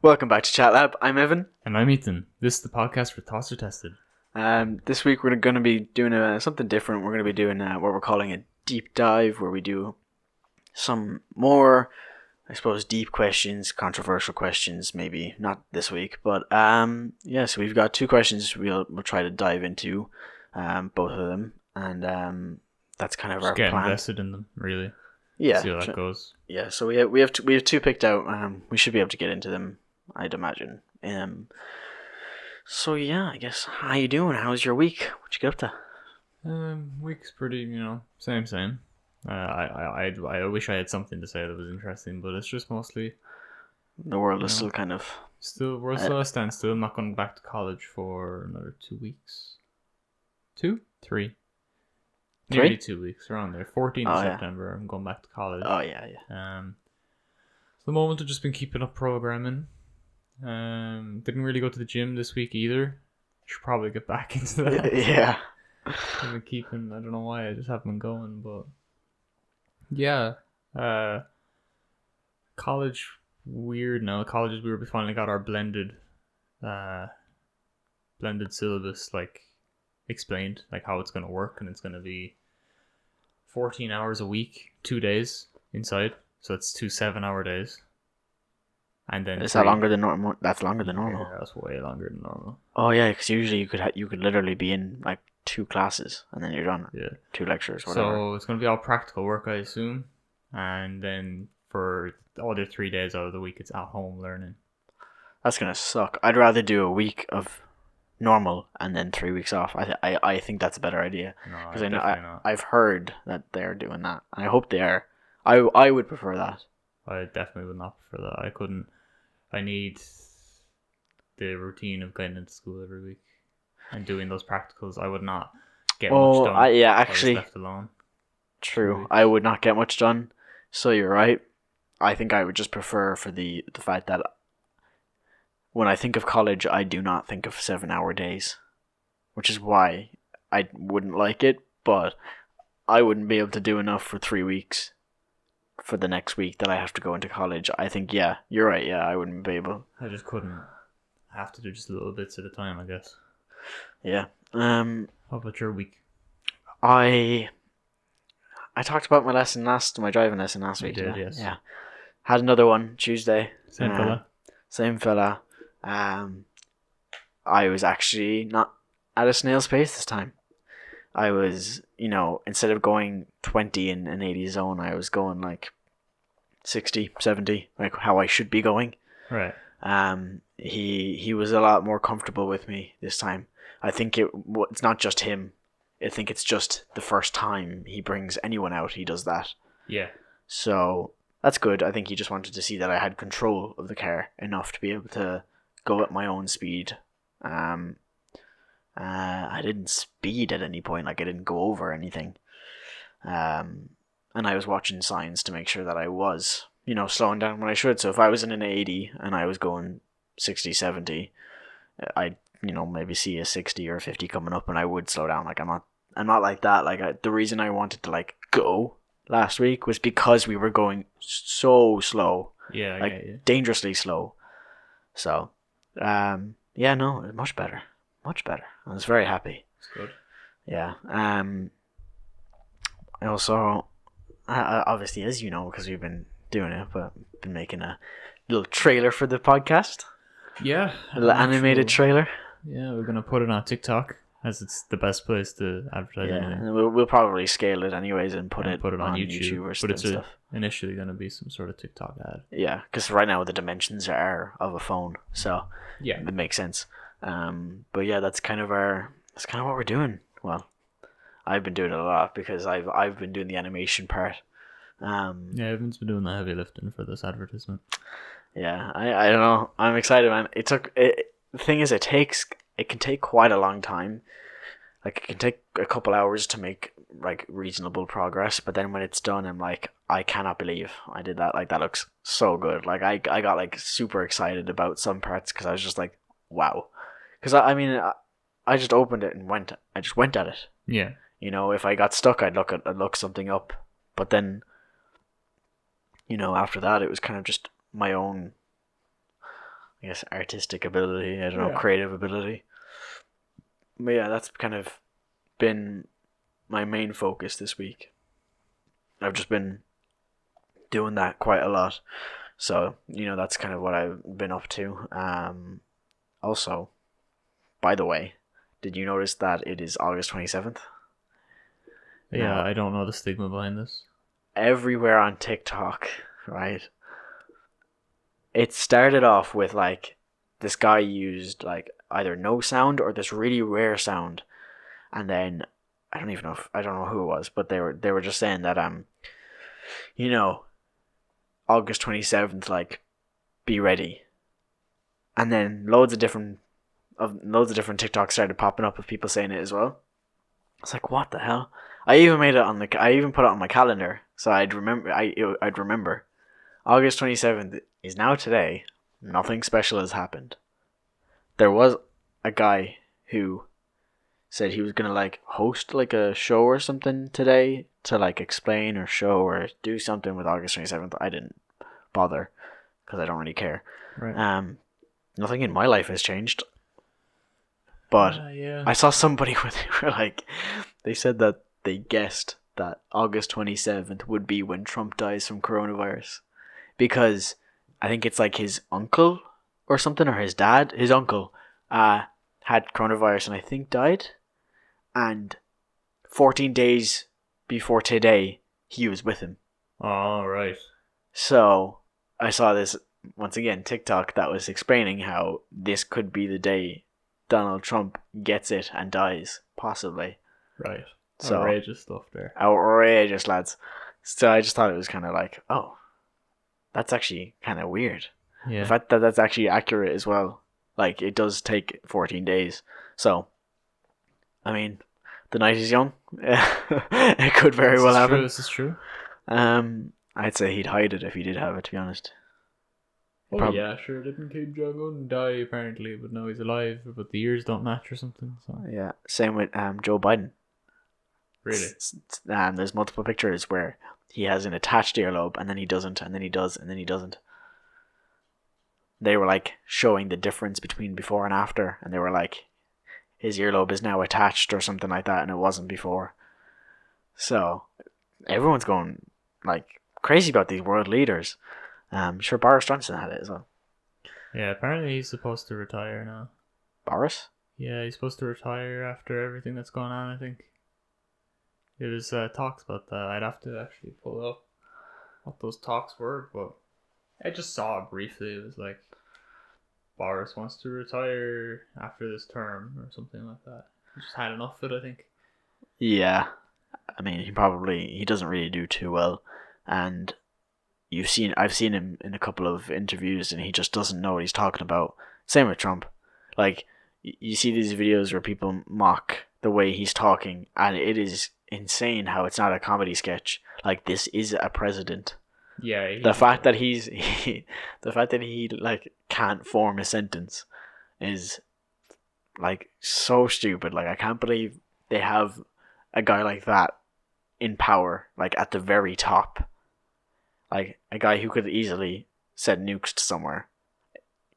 Welcome back to Chat Lab. I'm Evan. And I'm Ethan. This is the podcast where thoughts are tested. This week we're going to be doing something different. We're going to be doing what we're calling a deep dive, where we do some more, I suppose, deep questions, controversial questions. Maybe not this week, but so we've got two questions we'll try to dive into, both of them, and that's kind of Just our get plan. invested in them, really. Yeah, see how that goes. Yeah, so we have two picked out. We should be able to get into them, I'd imagine. So yeah, I guess, how you doing? How's your week? What you get up to? Week's pretty, same. I wish I had something to say that was interesting, but it's just mostly The world is still kind of... we're still at a standstill. I'm not going back to college for another 2 weeks. 2? 3? Nearly 2 weeks, around there. 14th of September, I'm going back to college. Oh, yeah. So the moment I've just been keeping up programming. Didn't really go to the gym this week either. Should probably get back into that. Yeah. I've been keeping, I don't know why, I just haven't been going, but yeah. College, weird now. Colleges, we finally got our blended syllabus, explained, how it's going to work, and it's going to be 14 hours a week, 2 days inside, so it's 2 7-hour days, and then is that longer than normal? That's longer than normal. Yeah, that's way longer than normal. Oh yeah, because usually you could literally be in 2 classes and then you're done. Yeah, 2 lectures, whatever. So it's going to be all practical work, I assume, and then for the other 3 days out of the week it's at home learning. That's gonna suck. I'd rather do a week of normal and then 3 weeks off. I think that's a better idea, because I've heard that they're doing that. I hope they are. I would prefer that. I definitely would not prefer that. I couldn't. I need the routine of going into school every week and doing those practicals. I would not get much done. Actually, if I was left alone. True. I would not get much done. So you're right. I think I would just prefer for the fact that when I think of college, I do not think of 7-hour days, which is why I wouldn't like it. But I wouldn't be able to do enough for 3 weeks for the next week that I have to go into college. I think, yeah, you're right. Yeah, I wouldn't be able. I just couldn't. I have to do just little bits at a time, I guess. Yeah. How about your week? I talked about my driving lesson last week. You did, yes. Yeah. Had another one Tuesday. Same fella. I was actually not at a snail's pace this time. I was, instead of going 20 in an 80 zone, I was going 60, 70, how I should be going. Right. He was a lot more comfortable with me this time. I think it's not just him. I think it's just the first time he brings anyone out, he does that. Yeah. So that's good. I think he just wanted to see that I had control of the car enough to be able to go at my own speed. I didn't speed at any point, I didn't go over anything. And I was watching signs to make sure that I was, slowing down when I should. So if I was in an 80 and I was going 60, 70, I'd, maybe see a 60 or 50 coming up and I would slow down. I'm not like that. The reason I wanted to go last week was because we were going so slow. Yeah, I get you. Dangerously slow. So, much better. Much better. I was very happy. That's good. Yeah. I also, obviously, as you know, because we've been doing it, but been making a little trailer for the podcast. Yeah. A little animated trailer. Yeah, we're going to put it on TikTok, as it's the best place to advertise anything. And we'll probably scale it anyways and put it on YouTube or but it's stuff. Initially going to be some sort of TikTok ad. Yeah, because right now the dimensions are of a phone, so yeah, it makes sense. But yeah, that's kind of what we're doing. Well, I've been doing it a lot because I've been doing the animation part. Evan's been doing the heavy lifting for this advertisement. Yeah, I don't know. I'm excited, man. The thing is, it can take quite a long time. It can take a couple hours to make reasonable progress, but then when it's done, I'm I cannot believe I did that. That looks so good. I got super excited about some parts because I was just wow. Because I just opened it and went at it. Yeah. If I got stuck, I'd look something up. But then, after that, it was kind of just my own, I guess, artistic ability. I don't know, Yeah. creative ability. But yeah, that's kind of been my main focus this week. I've just been doing that quite a lot. So, that's kind of what I've been up to. Also, by the way, did you notice that it is August 27th? Yeah, Now, I don't know the stigma behind this. everywhere on TikTok, right? It started off with like this guy used like either no sound or this really rare sound, and then I don't know who it was, but they were just saying that you know, August 27th, like, be ready. And then loads of different TikToks started popping up of people saying it as well. It's like, what the hell? I even put it on my calendar so I'd remember. August 27th is now today. Nothing special has happened. There was a guy who said he was gonna like host like a show or something today to like explain or show or do something with August 27th. I didn't bother because I don't really care. Right. Nothing in my life has changed. But Yeah. I saw somebody with like they said that they guessed that August 27th would be when Trump dies from coronavirus because I think it's like his uncle or something or his uncle had coronavirus and I think died, and 14 days before today he was with him. All right. So I saw this once again TikTok that was explaining how this could be the day Donald Trump gets it and dies, possibly. Right. So outrageous stuff there. outrageous, lads. So I just thought it was kind of like, oh, that's actually kind of weird. Yeah. The fact that that's actually accurate as well. Like, it does take 14 days. So, I mean, the night is young. It could very well happen. This is true. I'd say he'd hide it if he did have it, to be honest. Oh yeah, sure. Didn't Kim Jong Un die apparently, but now he's alive. But the years don't match or something. So. Yeah, same with Joe Biden. Really? There's multiple pictures where he has an attached earlobe, and then he doesn't, and then he does, and then he doesn't. They were like showing the difference between before and after, and they were like, his earlobe is now attached or something like that, and it wasn't before. So everyone's going like crazy about these world leaders. Sure, Boris Johnson had it as well. Yeah, apparently he's supposed to retire now. Boris? Yeah, he's supposed to retire after everything that's gone on, I think. It was talks about that. I'd have to actually pull up what those talks were, but I just saw it briefly. It was like, Boris wants to retire after this term or something like that. He just had enough of it, I think. Yeah. I mean, he doesn't really do too well. And I've seen him in a couple of interviews and he just doesn't know what he's talking about. Same with Trump. Like, you see these videos where people mock the way he's talking, and it is insane how it's not a comedy sketch. Like, this is a president. Yeah. The fact that he like can't form a sentence is like so stupid. Like, I can't believe they have a guy like that in power, like at the very top. Like, a guy who could easily send nukes to somewhere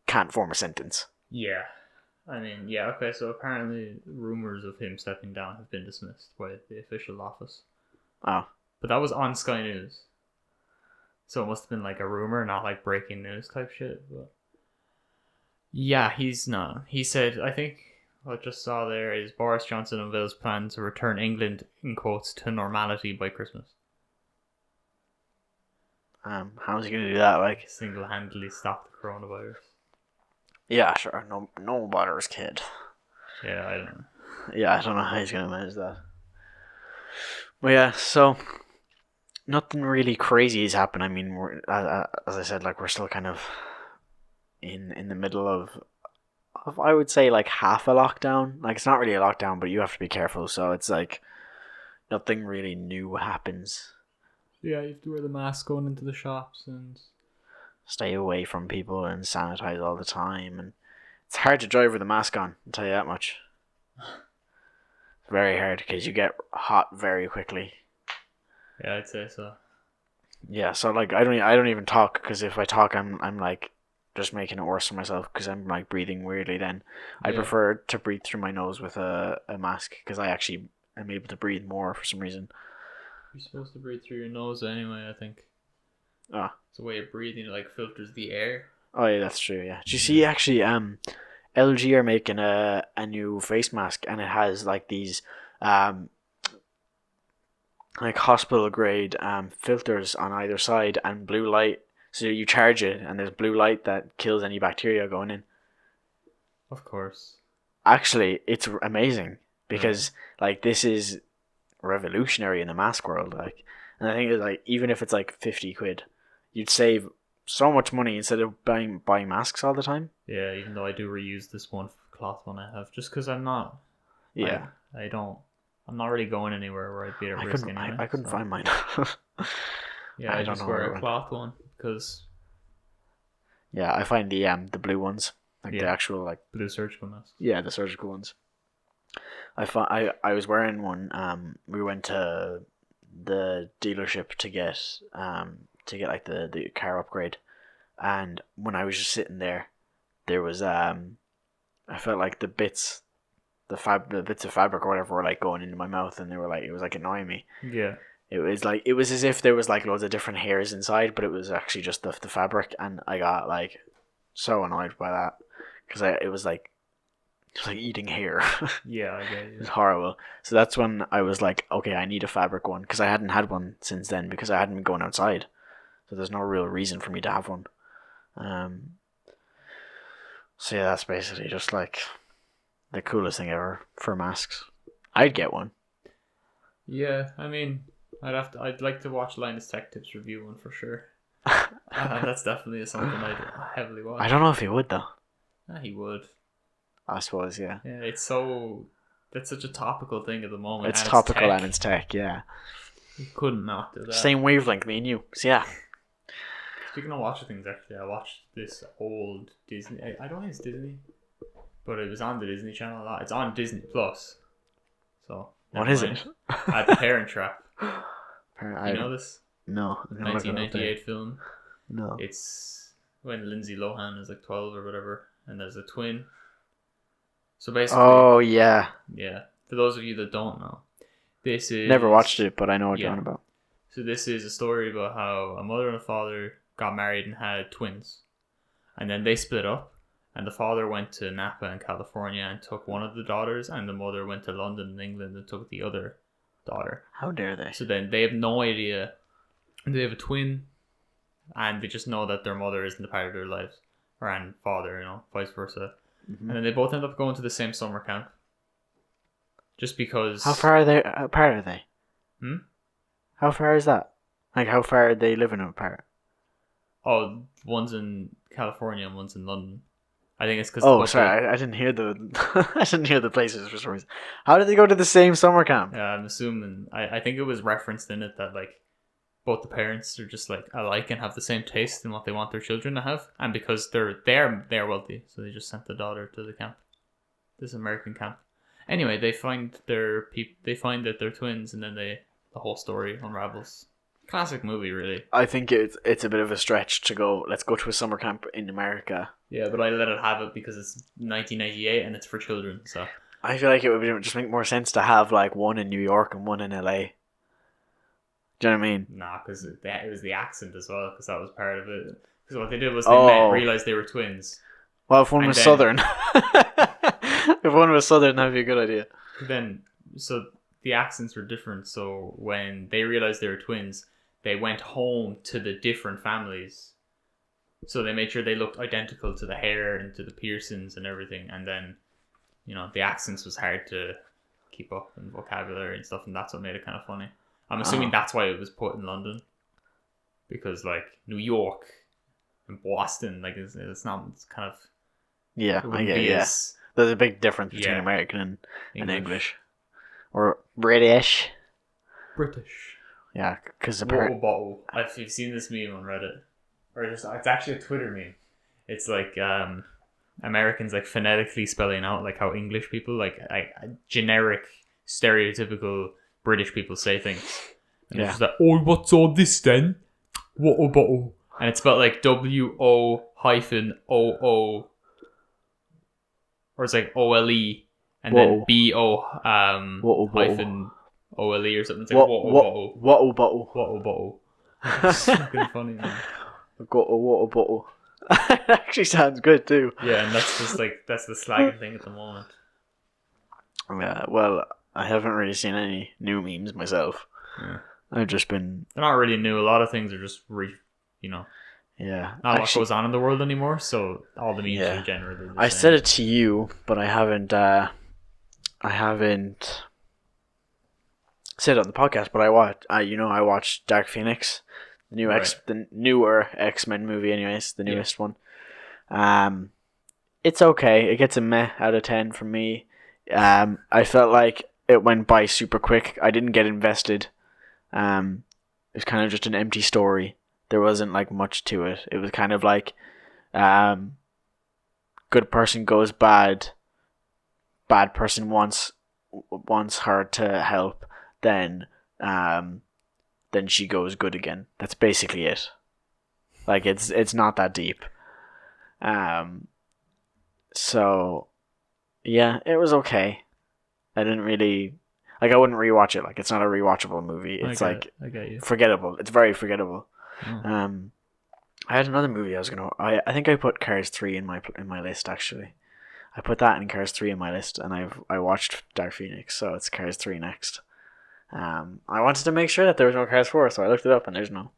can't form a sentence. Yeah. I mean, yeah, okay, so apparently rumors of him stepping down have been dismissed by the official office. Oh. But that was on Sky News. So it must have been like a rumor, not like breaking news type shit. But yeah, he's not. He said, I think what I just saw there is Boris Johnson unveils plan to return England, in quotes, to normality by Christmas. How's he gonna do that? Like, single-handedly stop the coronavirus. Yeah, sure. No Butter's kid. Yeah, I don't know. Yeah, I don't know how he's gonna manage that. But yeah, so nothing really crazy has happened. I mean, we're as I said, like, we're still kind of in the middle of I would say like half a lockdown. Like, it's not really a lockdown, but you have to be careful. So it's like nothing really new happens. Yeah, you have to wear the mask going into the shops and stay away from people and sanitize all the time. And it's hard to drive with a mask on, I'll tell you that much. It's very hard because you get hot very quickly. Yeah, I'd say so. Yeah, so like I don't even talk, because if I talk, I'm like just making it worse for myself because I'm like breathing weirdly. Then I Yeah. prefer to breathe through my nose with a mask because I actually am able to breathe more for some reason. You're supposed to breathe through your nose anyway, I think. Ah. It's a way of breathing, it like filters the air. Oh yeah, that's true. Yeah. Do you see actually? LG are making a new face mask and it has like these like hospital grade filters on either side and blue light. So you charge it and there's blue light that kills any bacteria going in. Of course. Actually, it's amazing because like this is revolutionary in the mask world. Like, and I think it's like even if it's like 50 quid, you'd save so much money instead of buying masks all the time. Yeah, even though I do reuse this one cloth one I have, just because I'm not. Yeah. I don't. I'm not really going anywhere where I'd be at risk anyway. I couldn't find mine. Yeah, I just wear a cloth one because. Yeah, I find the blue ones, like the actual like blue surgical masks. Yeah, the surgical ones. I was wearing one. We went to the dealership to get like the car upgrade, and when I was just sitting there, there was I felt like the bits of fabric or whatever were like going into my mouth, and they were like it was like annoying me. Yeah. It was as if there was like loads of different hairs inside, but it was actually just the fabric, and I got like so annoyed by that because it was like eating hair. Yeah, I get it. It was horrible. So that's when I was like, okay, I need a fabric one because I hadn't had one since then because I hadn't been going outside. So there's no real reason for me to have one. So yeah, that's basically just like the coolest thing ever for masks. I'd get one. Yeah, I mean, I'd like to watch Linus Tech Tips review one for sure. That's definitely something I'd heavily watch. I don't know if he would though. He would. I suppose, yeah. Yeah, that's such a topical thing at the moment. It's topical and it's tech, yeah. You couldn't not do that. Same wavelength, me and you. So yeah. Speaking of watching things, actually, I watched this old Disney. I don't think it's Disney, but it was on the Disney Channel a lot. It's on Disney Plus. So what is it? The Parent Trap. You know this? No. 1998 film. No. It's when Lindsay Lohan is like 12 or whatever, and there's a twin. So basically. Oh yeah. Yeah. For those of you that don't know, this is never watched it, but I know what you're on about. So this is a story about how a mother and a father got married and had twins, and then they split up, and the father went to Napa in California and took one of the daughters, and the mother went to London in England and took the other daughter. How dare they? So then they have no idea. They have a twin, and they just know that their mother isn't a part of their lives, and father, vice versa. Mm-hmm. And then they both end up going to the same summer camp. Just because. How far apart are they? How far is that? Like, how far are they living apart? Oh, one's in California and one's in London. I think it's because. Oh, sorry, I didn't hear I didn't hear the places for some reason. How did they go to the same summer camp? Yeah, I'm assuming. I think it was referenced in it that like both the parents are just like alike and have the same taste in what they want their children to have, and because they're wealthy, so they just sent the daughter to the camp, this American camp. Anyway, they find that they're twins, and then the whole story unravels. Classic movie, really. I think it's a bit of a stretch to go, let's go to a summer camp in America. Yeah, but I let it have it because it's 1998 and it's for children, so. I feel like it would just make more sense to have like one in New York and one in LA. Do you know what I mean? Nah, because it was the accent as well, because that was part of it. Because what they did was they realised they were twins. Well, if one was Southern. If one was Southern, that'd be a good idea. Then, so the accents were different, so when they realised they were twins, they went home to the different families. So they made sure they looked identical to the hair and to the piercings and everything, and then, the accents was hard to keep up and vocabulary and stuff, and that's what made it kind of funny. I'm assuming that's why it was put in London, because like New York and Boston, like it's not, it's kind of I get it. Yeah. There's a big difference between American and English, or British. Yeah, because if you've seen this meme on Reddit, or it's actually a Twitter meme. It's like Americans like phonetically spelling out like how English people like generic stereotypical British people say things. And it's just like, oh, what's all this then? What a bottle? And it's spelled like WO-OO, or it's like OLE, and then Whoa. BO Whoa, hyphen OLE or something. It's like Whoa, bottle. Whoa. It's fucking funny, man. Water bottle. It actually sounds good too. Yeah, and that's just like, that's the slagging thing at the moment. Yeah, well, I haven't really seen any new memes myself. Yeah. I've just been... They're not really new. A lot of things are just Yeah. not a lot goes on in the world anymore, so all the memes Yeah. are generally the I same. said it to you, but I haven't said it on the podcast, but I watched Dark Phoenix, the newer X-Men movie anyways, the newest one. It's okay. It gets a meh out of 10 from me. I felt like it went by super quick. I didn't get invested. It was kind of just an empty story. There wasn't like much to it. It was kind of like good person goes bad. Bad person wants her to help. Then she goes good again. That's basically it. Like it's not that deep. So yeah, it was okay. I didn't really I wouldn't rewatch it. Like it's not a rewatchable movie. It's I get you. forgettable. It's very forgettable. Oh. I had another movie I think I put Cars 3 in my list actually. I put that and Cars 3 in my list, and I watched Dark Phoenix, so it's Cars 3 next. I wanted to make sure that there was no Cars 4, so I looked it up and there's no.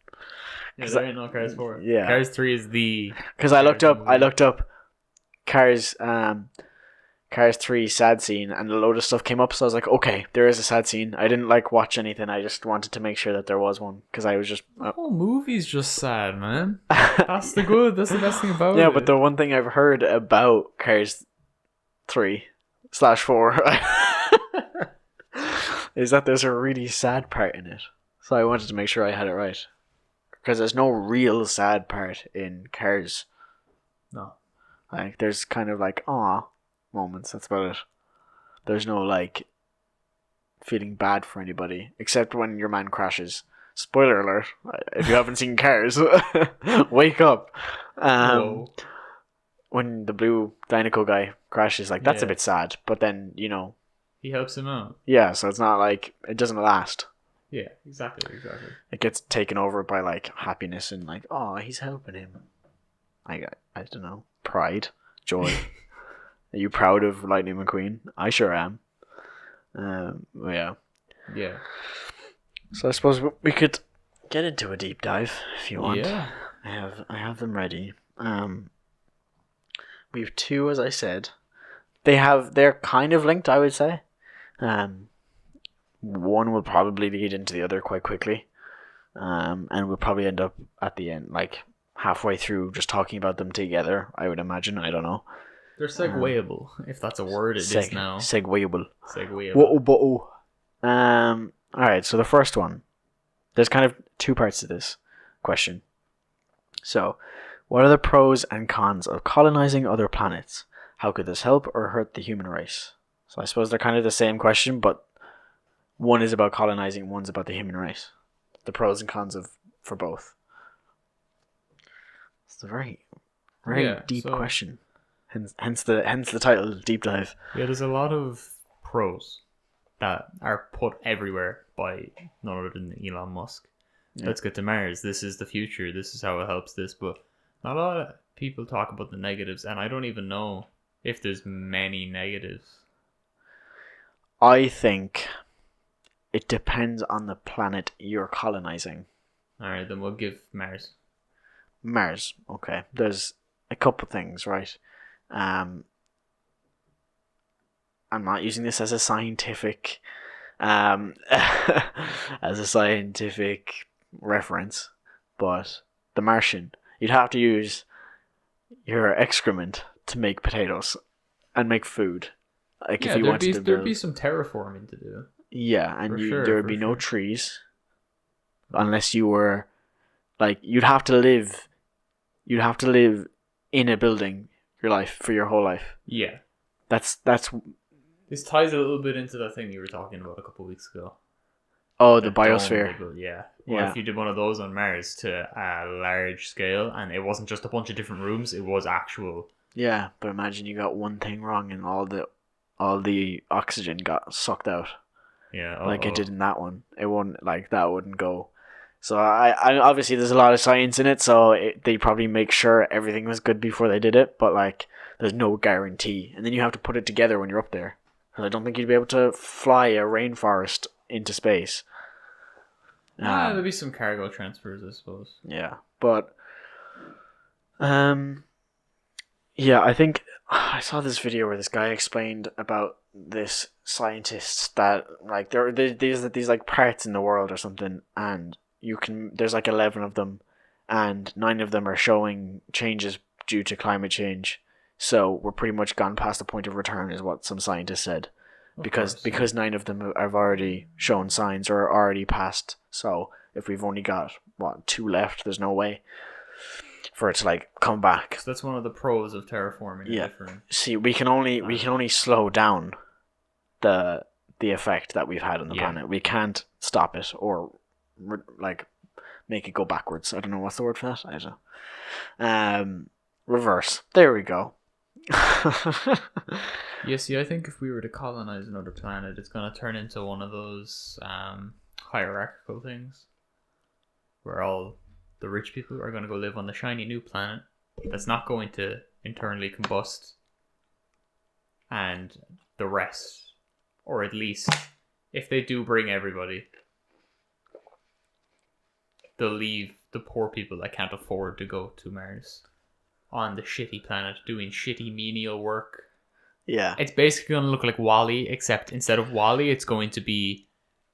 Yeah, there ain't no Cars 4. Yeah. Cars 3 is the... Because I looked up Cars 3 sad scene, and a load of stuff came up, so I was like, okay, there is a sad scene. I didn't watch anything. I just wanted to make sure that there was one, because I was just... The whole movie's just sad, man. That's the best thing about it. Yeah, but the one thing I've heard about Cars 3/4 is that there's a really sad part in it. So I wanted to make sure I had it right. Because there's no real sad part in Cars. No. Like, there's kind of like, aw moments. That's about it. There's no, like, feeling bad for anybody. Except when your man crashes. Spoiler alert. If you haven't seen Cars, wake up. When the blue Dynaco guy crashes, like, that's a bit sad. But then, he helps him out. Yeah, so it's not like, it doesn't last. Yeah, exactly. It gets taken over by, like, happiness and, like, oh, he's helping him. I don't know. Pride. Joy. Are you proud of Lightning McQueen? I sure am. Yeah. Yeah. So I suppose we could get into a deep dive if you want. Yeah. I have them ready. We have two, as I said. They're kind of linked, I would say. One will probably lead into the other quite quickly. And we'll probably end up at the end, like halfway through, just talking about them together, I would imagine. I don't know. They're segueable, if that's a word it is now. Segueable. Segueable. Alright, so the first one. There's kind of two parts to this question. So, what are the pros and cons of colonizing other planets? How could this help or hurt the human race? So I suppose they're kind of the same question, but one is about colonizing, one's about the human race. The pros and cons for both. It's a very deep question. Hence the title, Deep Dive. Yeah, there's a lot of pros that are put everywhere by none other than Elon Musk. Yeah. Let's get to Mars. This is the future. This is how it helps this. But not a lot of people talk about the negatives, and I don't even know if there's many negatives. I think it depends on the planet you're colonizing. Alright, then we'll give Mars. Mars, okay. There's a couple things, right? I'm not using this as a scientific reference, but the Martian, you'd have to use your excrement to make potatoes and make food. Like, if you wanted to build... there'd be some terraforming to do. Yeah, and there would be no trees unless you were like, you'd have to live in a building for your whole life. Yeah. That's This ties a little bit into that thing you were talking about a couple of weeks ago. Oh, the that dome biosphere. they built. Yeah. Well, Yeah. if you did one of those on Mars to a large scale, and it wasn't just a bunch of different rooms, it was actual. Yeah, but imagine you got one thing wrong and all the oxygen got sucked out Yeah. like it Uh-oh. did in that one. It wouldn't like that wouldn't go. So I obviously there's a lot of science in it, so they probably make sure everything was good before they did it, but like there's no guarantee, and then you have to put it together when you're up there. Because I don't think you'd be able to fly a rainforest into space. There'll be some cargo transfers, I suppose. Yeah, but um, yeah, I think I saw this video where this guy explained about this scientists that like these like parts in the world or something, and there's like 11 of them, and 9 of them are showing changes due to climate change. So we're pretty much gone past the point of return, is what some scientists said, Of because course. because 9 of them have already shown signs or are already passed. So if we've only got 2 left, there's no way for it to like come back. So that's one of the pros of terraforming. Yeah. Different. See, we can only slow down the effect that we've had on the planet. We can't stop it or like make it go backwards. I don't know what's the word for that. I don't know. Reverse. There we go. Yeah, see, I think if we were to colonize another planet, it's going to turn into one of those hierarchical things where all the rich people are going to go live on the shiny new planet that's not going to internally combust, and the rest, or at least if they do bring everybody, they'll leave the poor people that can't afford to go to Mars on the shitty planet doing shitty menial work. Yeah. It's basically going to look like WALL-E, except instead of WALL-E, it's going to be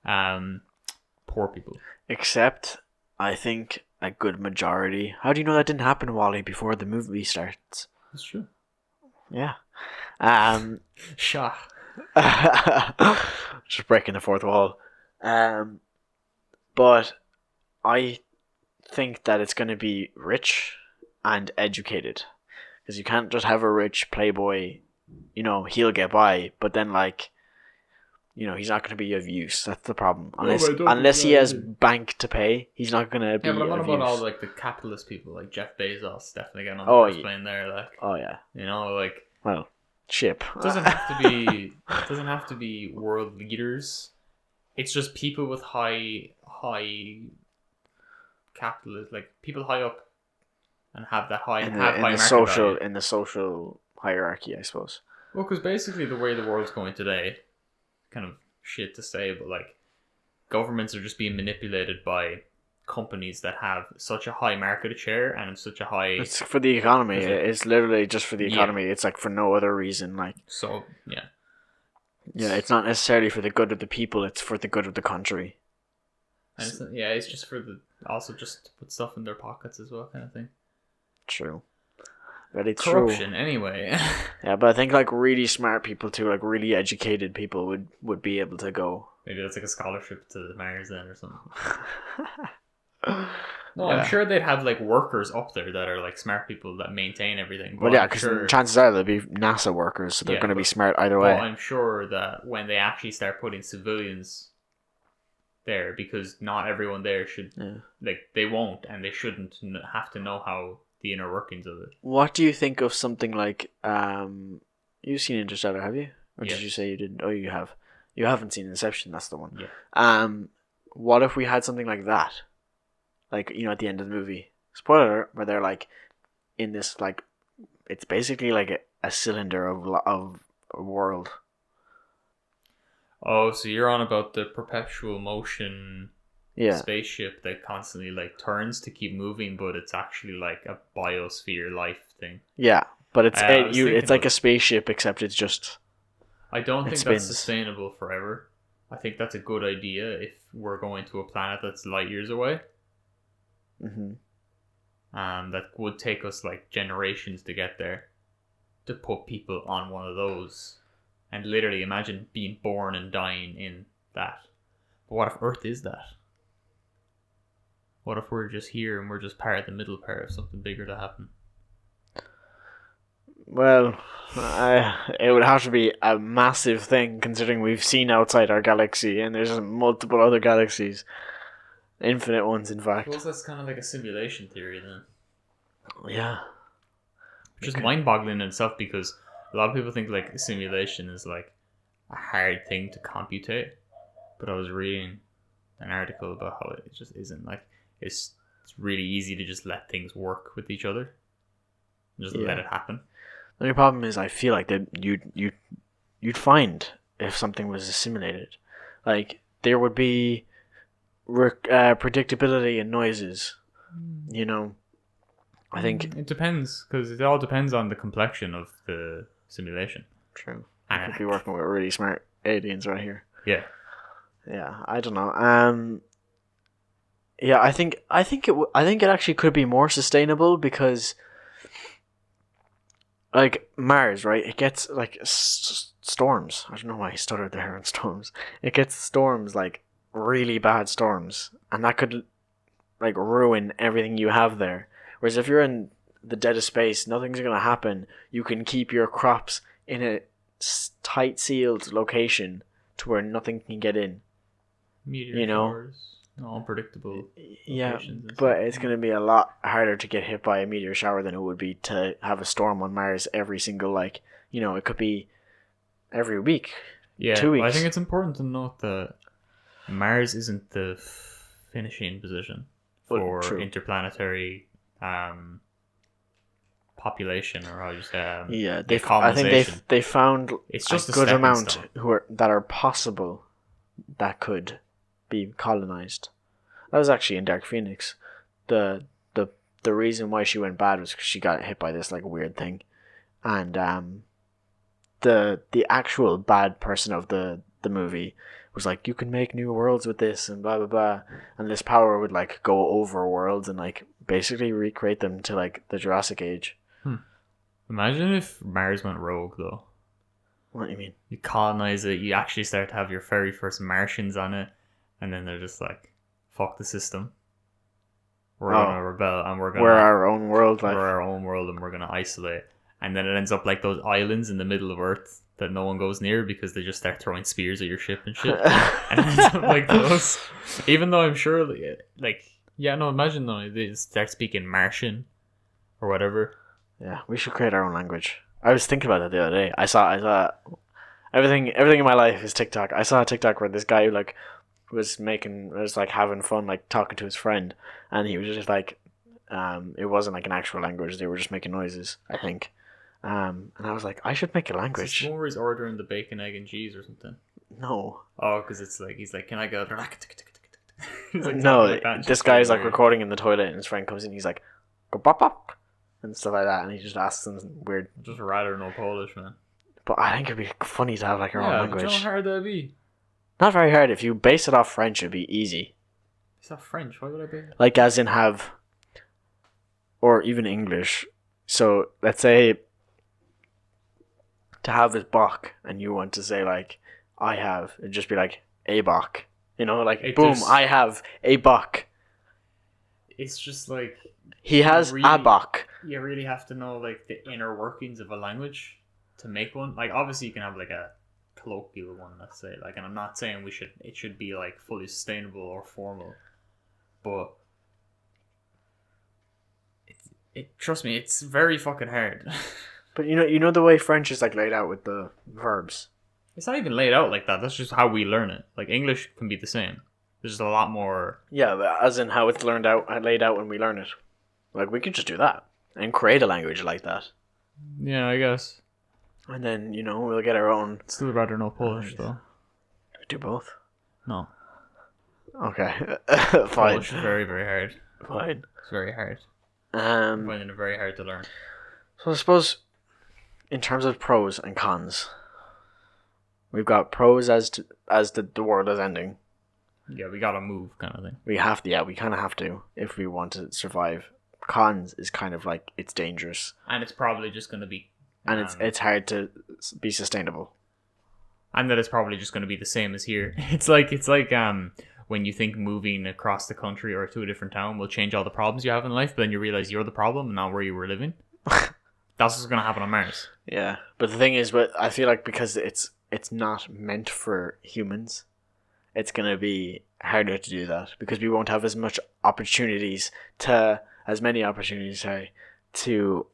poor people. Except, I think a good majority. How do you know that didn't happen, Wally, before the movie starts? That's true. Yeah. Shah. Just breaking the fourth wall. But I think that it's going to be rich and educated, because you can't just have a rich playboy. He'll get by, but then like, he's not going to be of use. That's the problem. Unless he has bank to pay, he's not going to be. Yeah, but I'm not of about use. all like the capitalist people, like Jeff Bezos, definitely getting on the first plane there. Like, oh yeah. Like, well, ship doesn't have to be world leaders. It's just people with high capitalist, like people high up, and have that high in high the social hierarchy, I suppose. Well, because basically the way the world's going today, kind of shit to say, but like governments are just being manipulated by companies that have such a high market share and such a high. It's for the economy. It's literally just for the economy. Yeah. It's like for no other reason. Like so, yeah. Yeah, it's not necessarily for the good of the people. It's for the good of the country. And it's just for also just to put stuff in their pockets as well, kind of thing. True. Very true. Corruption, anyway. Yeah, but I think like really smart people too, like really educated people would be able to go. Maybe that's like a scholarship to Mars then or something. No, Yeah. I'm sure they'd have like workers up there that are like smart people that maintain everything. Well, yeah, because chances are they'll be NASA workers, so they're going to be smart either way. Well, I'm sure that when they actually start putting civilians there, because not everyone there should, like, they won't and they shouldn't have to know how the inner workings of it. What do you think of something like, you've seen Interstellar, have you? Or did you say you didn't? Oh, you have. You haven't seen Inception, that's the one. Yeah. What if we had something like that? Like, at the end of the movie, spoiler alert, where they're like in this, like, it's basically like a cylinder of a world. Oh, so you're on about the perpetual motion spaceship that constantly like turns to keep moving, but it's actually like a biosphere life thing. Yeah, but it's like a spaceship, except it's just. I don't think that's sustainable forever. I think that's a good idea if we're going to a planet that's light years away. Mm-hmm. That would take us like generations to get there, to put people on one of those, and literally imagine being born and dying in that. But what if Earth is that? What if we're just here and we're just part of the middle part of something bigger to happen? Well, it would have to be a massive thing, considering we've seen outside our galaxy, and there's multiple other galaxies, infinite ones, in I fact. suppose that's kind of like a simulation theory then. Yeah. Which is mind-boggling in itself because a lot of people think like simulation is like a hard thing to computate. But I was reading an article about how it just isn't. Like it's really easy to just let things work with each other. And just let it happen. The only problem is I feel like that you'd find if something was simulated, like there would be predictability in noises. You know, I think it depends because it all depends on the complexion of the simulation. True. I could be working with really smart aliens right here. Yeah. Yeah, I don't know. Yeah, I think it actually could be more sustainable because, like Mars, right? It gets like storms. I don't know why I stuttered there on storms. It gets storms, like really bad storms, and that could like ruin everything you have there. Whereas if you're in the dead of space, nothing's gonna happen. You can keep your crops in a tight sealed location to where nothing can get in. Meteor showers, unpredictable. Yeah, but it's going to be a lot harder to get hit by a meteor shower than it would be to have a storm on Mars every single, it could be every week. Yeah, 2 weeks. I think it's important to note that Mars isn't the finishing position for interplanetary population, or how you say I think they found it's just a good amount that are possible that could be colonized. That was actually in Dark Phoenix. The reason why she went bad was because she got hit by this like weird thing, and the actual bad person of the movie was like, you can make new worlds with this and blah blah blah, and this power would like go over worlds and like basically recreate them to like the Jurassic Age. Imagine if Mars went rogue though. What do you mean? You colonize it, you actually start to have your very first Martians on it, and then they're just like, fuck the system. We're gonna rebel and we're our own world. We're our own world and we're gonna isolate. And then it ends up like those islands in the middle of Earth that no one goes near because they just start throwing spears at your ship and shit. And it ends up like those. Even though I'm sure, imagine though, they start speaking Martian or whatever. Yeah, we should create our own language. I was thinking about that the other day. I saw everything in my life is TikTok. I saw a TikTok where this guy was having fun like talking to his friend, and he was just like, it wasn't like an actual language. They were just making noises, I think. And I was like, I should make a language. It's more he's ordering the bacon, egg, and cheese or something. No. Oh, because it's like he's like, can I go? He's like, no, this guy's like recording in the toilet, and his friend comes in. He's like, go pop pop. And stuff like that, and he just asks them weird. Just rather no Polish, man. But I think it'd be funny to have like our own language. Yeah, how hard that'd be? Not very hard. If you base it off French, it'd be easy. It's not French. Why would I be? Like, as in have, or even English. So let's say to have is Bach, and you want to say like I have, it'd just be like a Bach. Boom, I have a Bach. It's just like he has a Bach. You really have to know like the inner workings of a language to make one. Like obviously you can have like a colloquial one, let's say. Like, and I'm not saying it should be like fully sustainable or formal, but trust me, it's very fucking hard. But you know the way French is like laid out with the verbs. It's not even laid out like that. That's just how we learn it. Like English can be the same. There's just a lot more. Yeah, but as in how it's laid out when we learn it. Like we could just do that and create a language like that. Yeah, I guess. And then we'll get our own. Still rather know Polish though. Do both? No. Okay. Fine. Polish is very, very hard. Fine. It's very hard. I'm finding it very hard to learn. So I suppose, in terms of pros and cons, we've got pros as the world is ending. Yeah, we gotta move, kind of thing. We have to. Yeah, we kind of have to if we want to survive. Cons is kind of like it's dangerous, and it's probably just going to be, and it's hard to be sustainable, and that it's probably just going to be the same as here. It's like when you think moving across the country or to a different town will change all the problems you have in life, but then you realize you're the problem and not where you were living. That's what's going to happen on Mars. Yeah, but the thing is, but I feel like because it's not meant for humans, it's gonna be harder to do that because we won't have as many opportunities, sorry, to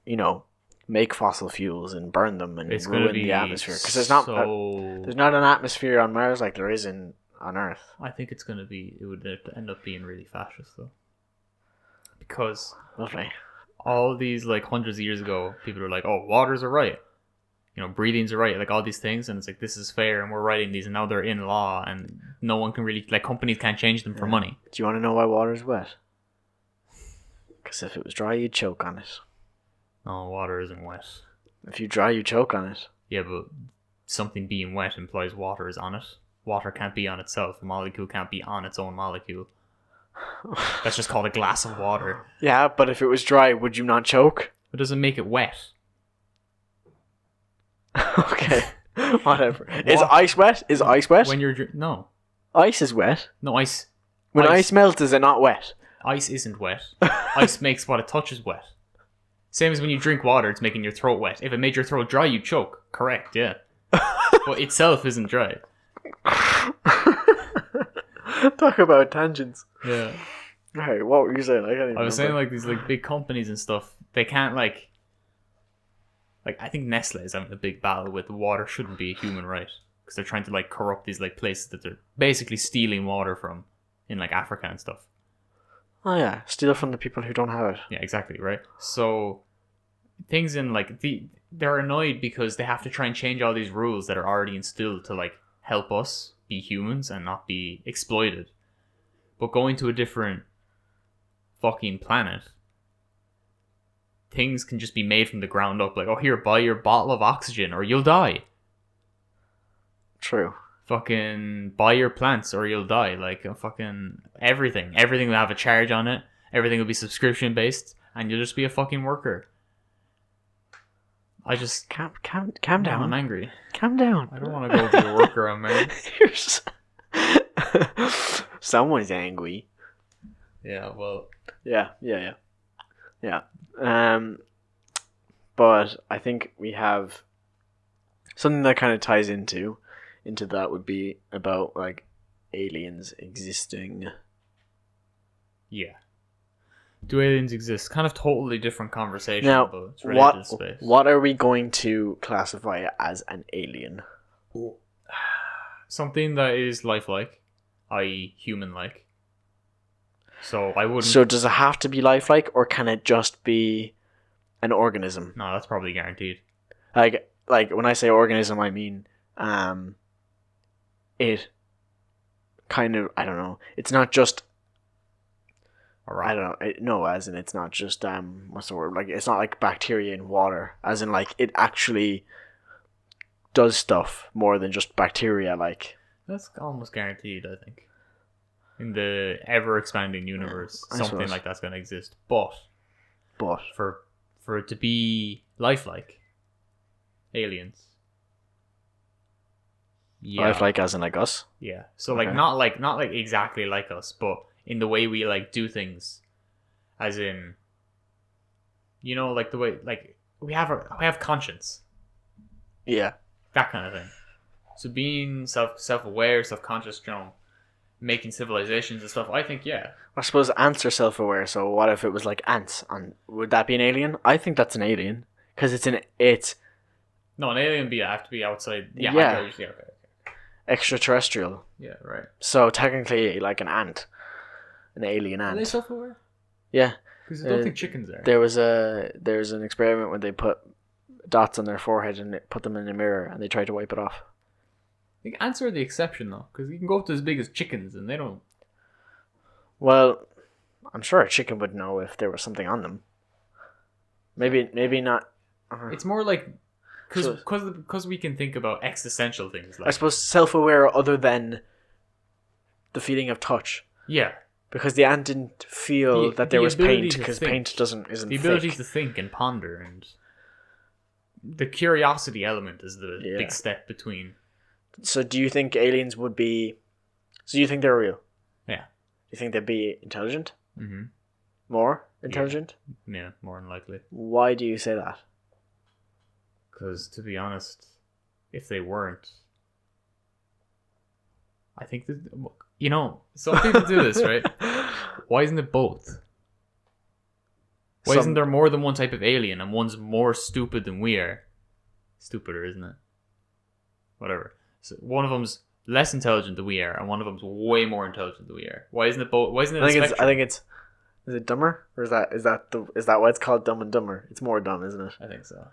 make fossil fuels and burn them and It's ruin the atmosphere because there's not an atmosphere on Mars like there is on Earth. I think it's going to be. It would end up being really fascist though, because Lovely. all these like hundreds of years ago, people were like, "Oh, waters are right." Breathing's right, like all these things, and it's like this is fair, and we're writing these, and now they're in law, and no one can really, like, companies can't change them for money. Do you want to know why water's wet? Because if it was dry, you'd choke on it. No, water isn't wet. If you dry, you choke on it. Yeah, but something being wet implies water is on it. Water can't be on itself. A molecule can't be on its own molecule. That's just called a glass of water. Yeah, but if it was dry, would you not choke? It doesn't make it wet. Okay, whatever. Is ice wet? Is ice wet? When you're no, ice is wet. no ice. When ice melts, is it not wet? Ice isn't wet. Ice makes what it touches wet. Same as when you drink water, it's making your throat wet. If it made your throat dry, you choke. Correct, yeah. But itself isn't dry. Talk about tangents. Yeah. Right, what were you saying? I was saying, like, these like big companies and stuff, they can't like I think Nestle is having a big battle with water shouldn't be a human right because they're trying to like corrupt these like places that they're basically stealing water from in like Africa and stuff. Oh yeah, steal it from the people who don't have it. Yeah, exactly, right? So things in like they're annoyed because they have to try and change all these rules that are already instilled to like help us be humans and not be exploited. But going to a different fucking planet, things can just be made from the ground up. Like, oh, here, buy your bottle of oxygen or you'll die. True. Fucking buy your plants or you'll die. Like, fucking everything. Everything will have a charge on it. Everything will be subscription based, and you'll just be a fucking worker. I just calm down. I'm angry. Calm down. I don't want to go be a worker on Mars. Someone's angry. Yeah, well. Yeah. But I think we have something that kind of ties into that would be about like aliens existing. Yeah. Do aliens exist? Kind of totally different conversation. Now, but it's related to space. What are we going to classify as an alien? Something that is lifelike, i.e. human-like. So I wouldn't... So does it have to be lifelike, or can it just be an organism? No, that's probably guaranteed. Like when I say organism, I mean it kind of, I don't know. It's not just... I don't know. No, as in it's not just what's the word? Like it's not like bacteria in water. As in like it actually does stuff more than just bacteria. Like that's almost guaranteed, I think. In the ever expanding universe, something like that's going to exist. But for it to be lifelike, aliens. Yeah. Lifelike as in like us. Yeah. So like not like exactly like us, but in the way we like do things, as in, you know, like the way like we have conscience. Yeah. That kind of thing. So being self-aware, self-conscious, you know, making civilizations and stuff, I think, yeah. I suppose ants are self-aware, so what if it was like ants? Would that be an alien? I think that's an alien. Because it's... No, an alien would have to be outside. Yeah. Okay. Extraterrestrial. Yeah, right. So technically, like an ant. An alien ant. Are they self-aware? Yeah. Because I don't think chickens are. There's an experiment where they put dots on their forehead and put them in a mirror and they try to wipe it off. I think ants are the exception though, because you can go up to as big as chickens and they don't. Well, I'm sure a chicken would know if there was something on them. Maybe not. It's more like because we can think about existential things. Like, I suppose self-aware other than the feeling of touch. Yeah. Because the ant didn't feel that there was paint, because paint isn't the ability thick. to think and ponder, and the curiosity element is the big step between. So do you think aliens would be... So you think they're real? Yeah. Do you think they'd be intelligent? Mm-hmm. More intelligent? Yeah, more than likely. Why do you say that? Because, to be honest, if they weren't, I think that, some people do this, right? Why isn't it both? Why isn't there more than one type of alien and one's more stupid than we are? Stupider, isn't it? Whatever. So one of them's less intelligent than we are, and one of them's way more intelligent than we are. Why isn't it both? Why isn't it? I think it's. Is it dumber, or is that why it's called Dumb and Dumber? It's more dumb, isn't it? I think so.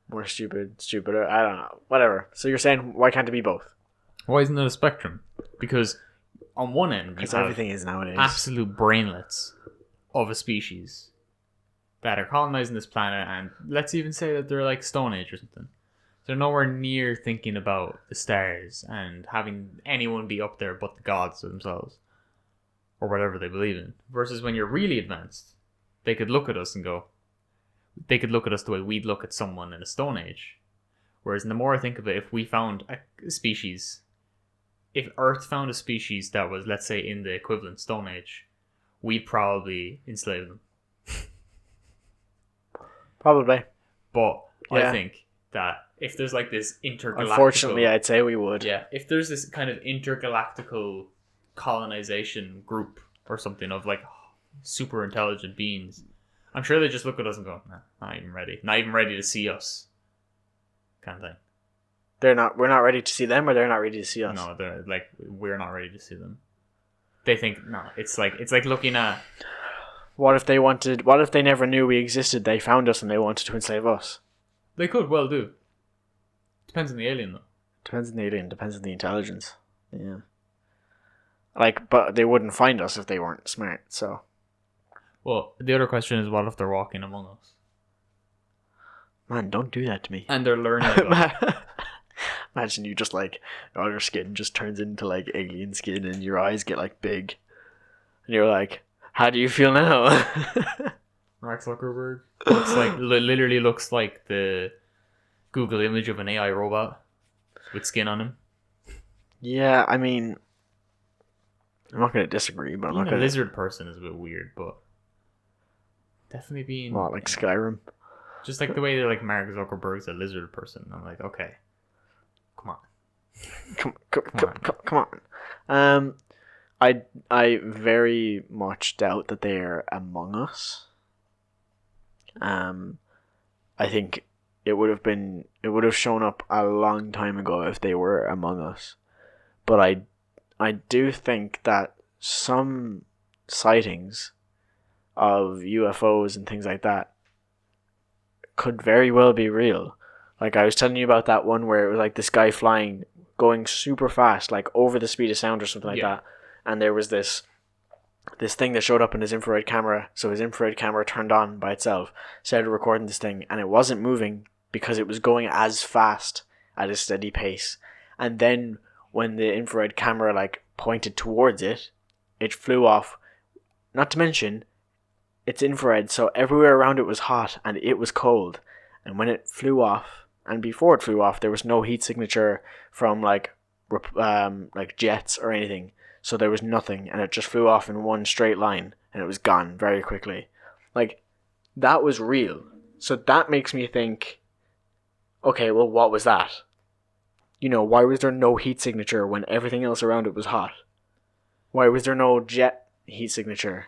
More stupider. I don't know. Whatever. So you're saying why can't it be both? Why isn't it a spectrum? Because on one end, because everything is nowadays absolute brainlets of a species that are colonizing this planet, and let's even say that they're like Stone Age or something. They're nowhere near thinking about the stars and having anyone be up there but the gods themselves, or whatever they believe in. Versus when you're really advanced, they could look at us and go, they could look at us the way we'd look at someone in a Stone Age. Whereas the more I think of it, if we found a species, if Earth found a species that was, let's say, in the equivalent Stone Age, we'd probably enslave them. Probably. But yeah. I think that if there's like this intergalactical... Unfortunately, I'd say we would. Yeah, if there's this kind of intergalactical colonization group or something of like super intelligent beings, I'm sure they just look at us and go, nah, not even ready. Not even ready to see us. Kind of thing. We're not ready to see them, or they're not ready to see us? No, they're like, we're not ready to see them. They think, no, it's like looking at... What if they never knew we existed, they found us and they wanted to enslave us? They could well do. Depends on the alien, though. Depends on the alien, depends on the intelligence. Yeah. But they wouldn't find us if they weren't smart, so... Well, the other question is, what if they're walking among us? Man, don't do that to me. And they're learning. Imagine you just all your skin just turns into alien skin and your eyes get big. And you're like, how do you feel now? Mark Zuckerberg literally looks like the Google image of an AI robot with skin on him. Yeah, I mean, I'm not going to disagree, but I'm not going to... a lizard person is a bit weird, but definitely being... What, like Skyrim? Just like the way that Mark Zuckerberg's a lizard person. I'm like, okay, come on. I very much doubt that they are among us. I think it would have shown up a long time ago if they were among us. But I do think that some sightings of UFOs and things like that could very well be real. Like I was telling you about that one where it was this guy flying, going super fast, over the speed of sound or something like that. And there was this thing that showed up in his infrared camera. So his infrared camera turned on by itself, started recording this thing, and it wasn't moving because it was going as fast at a steady pace. And then when the infrared camera pointed towards it, it flew off. Not to mention, it's infrared, so everywhere around it was hot and it was cold. And when it flew off, and before it flew off, there was no heat signature from jets or anything. So there was nothing, and it just flew off in one straight line, and it was gone very quickly. That was real. So that makes me think, okay, well, what was that? Why was there no heat signature when everything else around it was hot? Why was there no jet heat signature?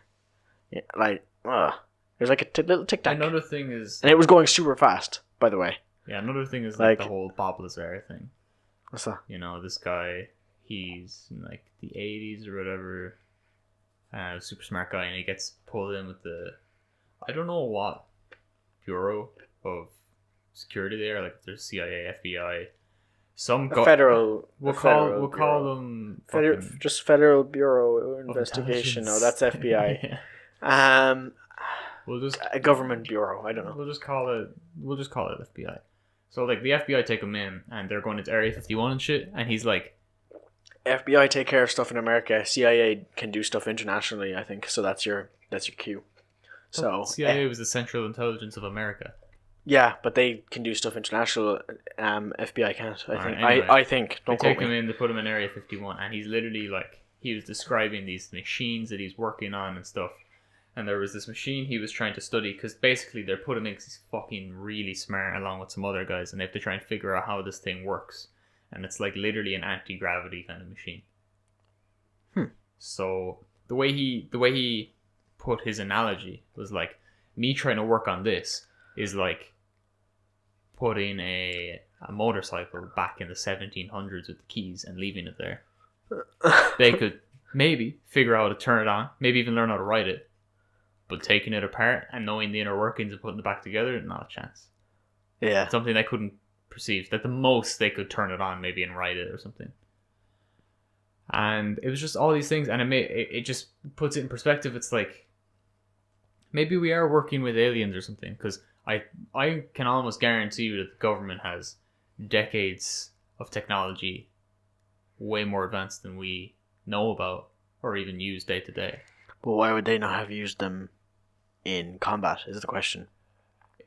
There's a little tic-tac. Another thing is... And it was going super fast, by the way. Yeah, another thing is the whole Bob Lazar thing. What's that? This guy, he's in the 80s or whatever, super smart guy, and he gets pulled in with I don't know what bureau of security there, there's CIA, FBI, federal. We'll call them just Federal Bureau of Investigation. No, that's FBI. We'll just a government bureau. I don't know. We'll just call it FBI. So the FBI take him in, and they're going into Area 51 and shit, and he's like, FBI take care of stuff in America. CIA can do stuff internationally, I think. So that's your cue. So CIA was the Central Intelligence of America. Yeah, but they can do stuff international. FBI can't. I think. Anyway, I think. Don't they take quote him me. in. They put him in Area 51, and he's literally he was describing these machines that he's working on and stuff, And there was this machine he was trying to study, because basically they're putting in he's fucking really smart along with some other guys, and they have to try and figure out how this thing works. And it's like literally an anti-gravity kind of machine. So the way he put his analogy was like, me trying to work on this is like putting a motorcycle back in the 1700s with the keys and leaving it there. They could maybe figure out how to turn it on, maybe even learn how to ride it. But taking it apart and knowing the inner workings and putting it back together, not a chance. Yeah. It's something they couldn't perceive. That the most they could turn it on maybe and ride it or something. And it was just all these things, and it just puts it in perspective. It's like, maybe we are working with aliens or something, because I can almost guarantee you that the government has decades of technology way more advanced than we know about or even use day to day. But why would they not have used them in combat, is the question.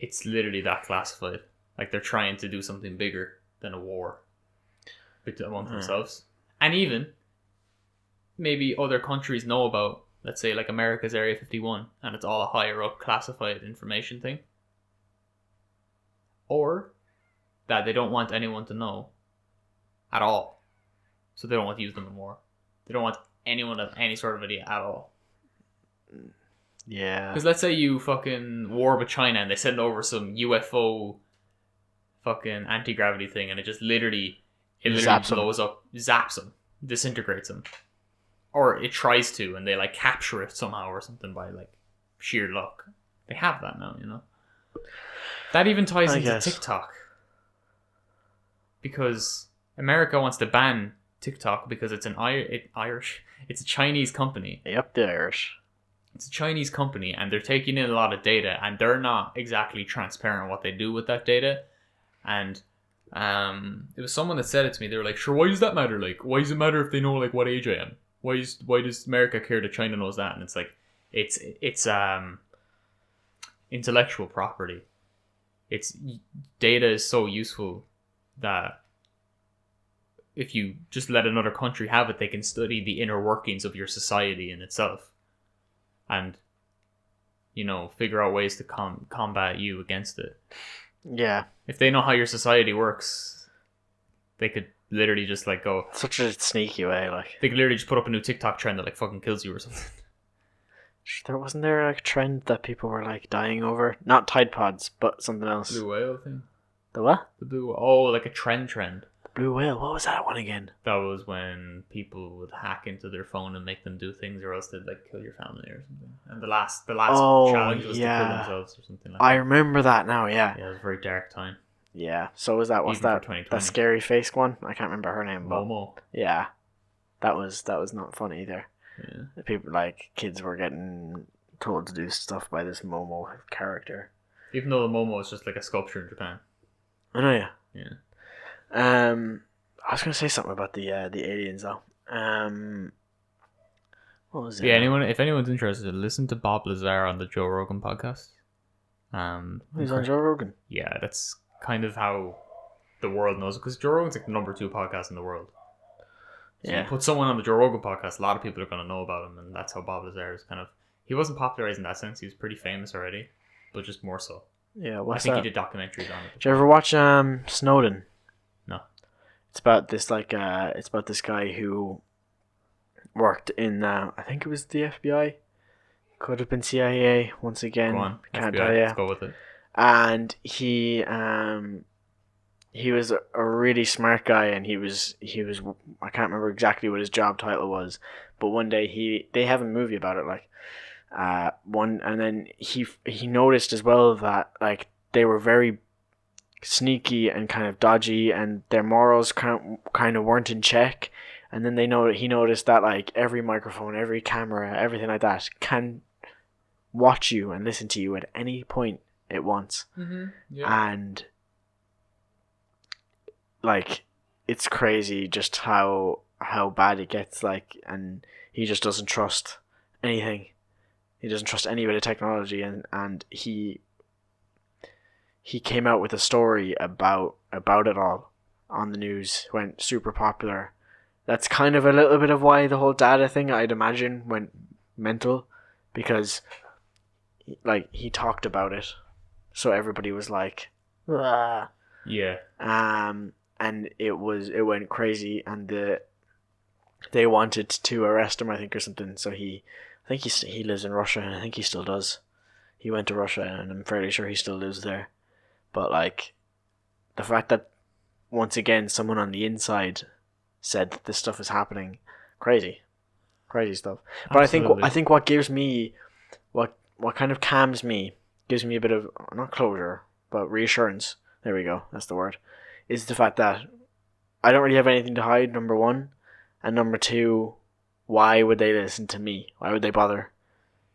It's literally that classified. Like, they're trying to do something bigger than a war among themselves. And even, maybe other countries know about, let's say, like America's Area 51, and it's all a higher up classified information thing. Or that they don't want anyone to know at all. So they don't want to use them anymore. They don't want anyone to have any sort of idea at all. Yeah. Because let's say you fucking war with China and they send over some UFO fucking anti-gravity thing, and it just literally blows up, zaps them, disintegrates them. Or it tries to, and they like capture it somehow or something by like sheer luck. They have that now, you know. That even ties into TikTok. Because America wants to ban TikTok because it's it's a Chinese company. Yep, the Irish. It's a Chinese company, and they're taking in a lot of data, and they're not exactly transparent on what they do with that data. And it was someone that said it to me. They were like, "Sure, why does that matter? Like, why does it matter if they know like what age I am? Why does America care that China knows that?" And it's like, it's intellectual property. It's data is so useful that if you just let another country have it, they can study the inner workings of your society in itself, and figure out ways to combat you against it. Yeah. If they know how your society works, they could literally just like go such a sneaky way. Like, they could literally just put up a new TikTok trend that like fucking kills you or something. Wasn't there like a trend that people were like dying over? Not Tide Pods, but something else. Blue whale thing. The what? The blue. Oh, like a trend. The blue whale. What was that one again? That was when people would hack into their phone and make them do things, or else they'd like kill your family or something. And the last challenge was to kill themselves or something like that. I remember that now. Yeah. Yeah, it was a very dark time. Yeah. So was that? What's Even that? That scary face one? I can't remember her name. Momo. Yeah. That was not fun either. Yeah. The people, like, kids were getting told to do stuff by this Momo character. Even though the Momo is just like a sculpture in Japan. I know, yeah. Yeah. I was gonna say something about the aliens though. What was it? Yeah, if anyone's interested, listen to Bob Lazar on the Joe Rogan podcast. He's on Joe Rogan. Yeah, that's kind of how the world knows it, because Joe Rogan's like the number 2 podcast in the world. So you put someone on the Joe Rogan podcast, a lot of people are going to know about him, and that's how Bob Lazar is kind of... He wasn't popularized in that sense. He was pretty famous already, but just more so. Yeah, I think he did documentaries on it. Did you ever watch Snowden? No. It's about this guy who worked in I think it was the FBI. Could have been CIA once again. Go on, can't FBI, tell you. let's go with it. And he was a really smart guy, and he was I can't remember exactly what his job title was, but one day they have a movie about it, like and then he noticed as well that like they were very sneaky and kind of dodgy, and their morals kind of weren't in check. And then he noticed that like every microphone, every camera, everything like that can watch you and listen to you at any point it wants. Mm-hmm. Yeah. And like, it's crazy just how bad it gets, like, and he just doesn't trust anything. He doesn't trust any bit of technology, and he came out with a story about it all on the news, went super popular. That's kind of a little bit of why the whole data thing, I'd imagine, went mental, because he talked about it, so everybody was like, "Ah." Yeah. And it went crazy, and they wanted to arrest him, I think, or something. So I think he lives in Russia, and I think he still does. He went to Russia, and I'm fairly sure he still lives there. But like, the fact that once again someone on the inside said that this stuff is happening, crazy stuff. But Absolutely. I think what gives me what kind of calms me, gives me a bit of not closure but reassurance. There we go. That's the word. Is the fact that I don't really have anything to hide. Number one, and number two, why would they listen to me? Why would they bother?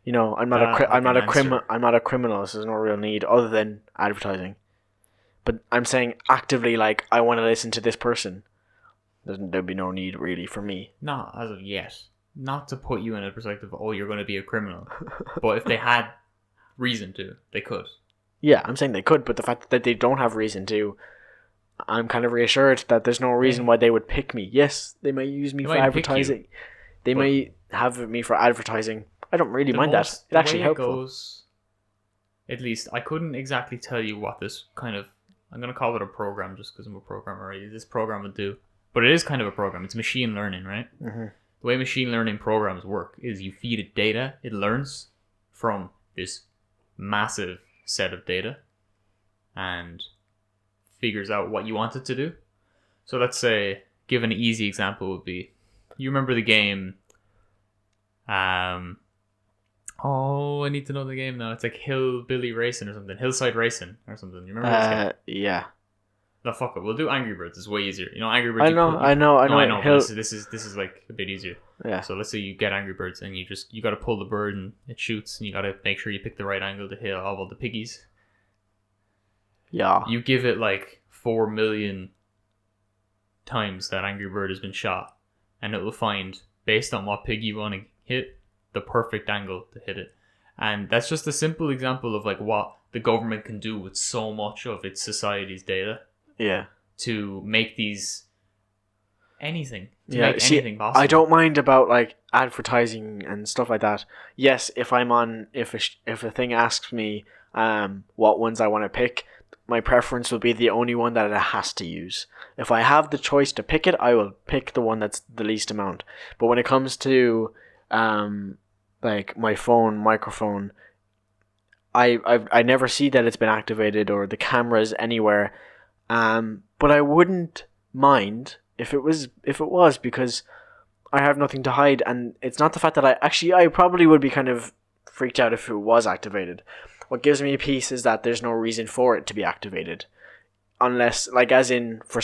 You know, I'm not I'm not a criminal. So there's no real need other than advertising. But I'm saying actively, like, I want to listen to this person. There'd be no need really for me. Not as of yet. Not to put you in a perspective of, oh, you're going to be a criminal. But if they had reason to, they could. Yeah, I'm saying they could, but the fact that they don't have reason to, I'm kind of reassured that there's no reason why they would pick me. Yes, they may use me for advertising. They may have me for advertising. I don't really mind that. It's actually helpful. At least, I couldn't exactly tell you what this kind of... I'm going to call it a program just because I'm a programmer, right? This program would do. But it is kind of a program. It's machine learning, right? Mm-hmm. The way machine learning programs work is you feed it data, it learns from this massive set of data and figures out what you want it to do. So let's say, give an easy example would be, you remember the game, I need to know the game now. It's like Hillbilly Racing or something. Hillside Racing or something. You remember this game? Yeah. No, fuck it. We'll do Angry Birds. It's way easier. You know, Angry Birds. I know. This is like a bit easier. Yeah. So let's say you get Angry Birds and you got to pull the bird and it shoots and you got to make sure you pick the right angle to hit all of the piggies. Yeah. You give it like 4 million times that Angry Bird has been shot, and it will find, based on what pig you want to hit, the perfect angle to hit it. And that's just a simple example of like what the government can do with so much of its society's data. Yeah. To make these anything possible. I don't mind about like advertising and stuff like that. Yes, if a thing asks me what ones I want to pick, my preference will be the only one that it has to use. If I have the choice to pick it, I will pick the one that's the least amount. But when it comes to like my phone microphone, I never see that it's been activated or the cameras anywhere. But I wouldn't mind if it was because I have nothing to hide, and it's not the fact that I probably would be kind of freaked out if it was activated. What gives me peace is that there's no reason for it to be activated, unless, like, as in for